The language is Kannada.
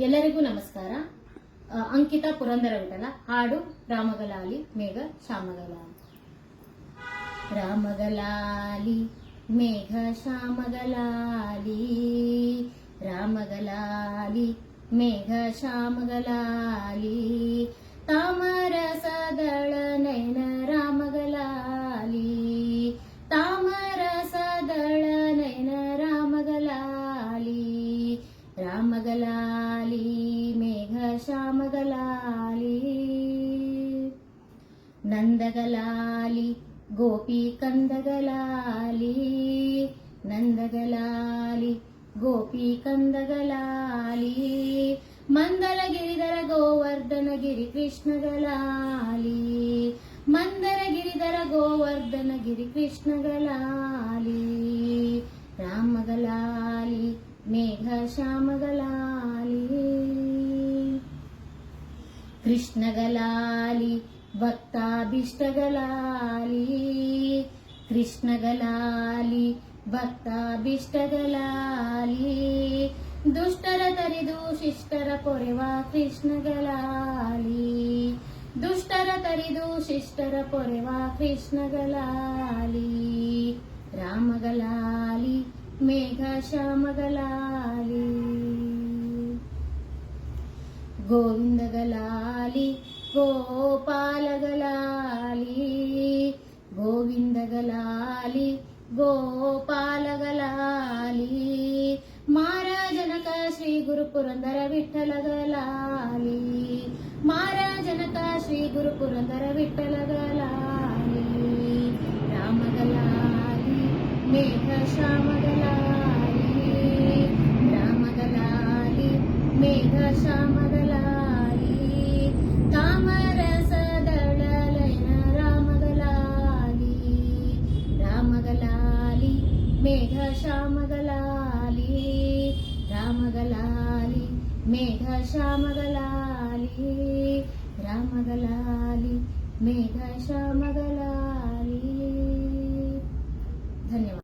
ಎಲ್ಲರಿಗೂ ನಮಸ್ಕಾರ. ಅಂಕಿತಾ ಪುರಂದರ ವಿಠಲ. ಹಾಡು ರಾಮಗಲಾಲಿ ಮೇಘ ಶ್ಯಾಮಗಲಾಲಿ. ರಾಮಗಲಾಲಿ ಮೇಘ ಶ್ಯಾಮಗಲಾಲಿ, ರಾಮಗಲಾಲಿ ಮೇಘ ಶ್ಯಾಮಗಲಾಲಿ, ತಾಮರಸದಳ ನಯನ ರಾಮಗಲಾಲಿ, ತಾಮರಸದಳ ನಯನ ರಾಮಗಲಾಲಿ, ರಾಮಗಲಾಲಿ ಮೇಘ ಶ್ಯಾಮಗಲಾಲಿ, ನಂದಗಲಾಲಿ ಗೋಪಿ ಕಂದಗಲಾಲಿ, ನಂದಗಲಾಲಿ ಗೋಪಿ ಕಂದಗಲಾಲಿ, ಮಂದರಗಿರಿಧರ ಗೋವರ್ಧನ ಗಿರಿ ಕೃಷ್ಣಗಲಾಲಿ, ಮಂದರಗಿರಿಧರ ಗೋವರ್ಧನ ಗಿರಿ ಕೃಷ್ಣಗಲಾಲಿ, ರಾಮಗಲಾಲಿ ಮೇಘ ಶ್ಯಾಮಗಲಾಲಿ, ಕೃಷ್ಣಗಲಾಲಿ ಭಕ್ತಾಭಿಷ್ಟಗಲಾಲಿ, ಕೃಷ್ಣಗಲಾಲಿ ಭಕ್ತಾಭಿಷ್ಟಗಲಾಲಿ, ದುಷ್ಟರ ತರಿದು ಶಿಷ್ಟರ ಪೊರೆವ ಕೃಷ್ಣಗಲಾಲಿ, ದುಷ್ಟರ ತರಿದು ಶಿಷ್ಟರ ಪೊರೆವ ಕೃಷ್ಣಗಲಾಲಿ, ರಾಮಗಲಾಲಿ ಮೇಘ ಶ್ಯಾಮಗಲಾಲಿ, ಗೋವಿಂದಗಲಾಲಿ ಗೋಪಾಲಗಲಾಲಿ, ಗೋವಿಂದಗಲಾಲಿ ಗೋಪಾಲಗಲಾಲಿ, ಮಾರಾಜನಕ ಶ್ರೀ ಗುರು ಪುರಂದರ ವಿಠಲಗಲಾಲಿ, ಮಾರಾಜನಕ ಶ್ರೀ ಗುರು ಪುರಂದರ ವಿಠಲಗಲಾಲಿ, ರಾಮಗಲಾಲಿ ಮೇಘ ಶ್ಯಾಮಗಲಾಲಿ, ರಾಮಗಲಾಲಿ ಮೇಘ ಶ್ಯಾಮಗಲಾಲಿ, ತಾಮರಸದಳ ಲಯನ ರಾಮಗಲಾಲಿ, ರಾಮಗಲಾಲಿ ಮೇಘ ಶ್ಯಾಮಗಲಾಲಿ, ರಾಮಗಲಾಲಿ ಮೇಘ ಶ್ಯಾಮಗಲಾಲಿ, ರಾಮಗಲಾಲಿ ಮೇಘ ಶ್ಯಾಮಗಲಾಲಿ. ಧನ್ಯವಾದ.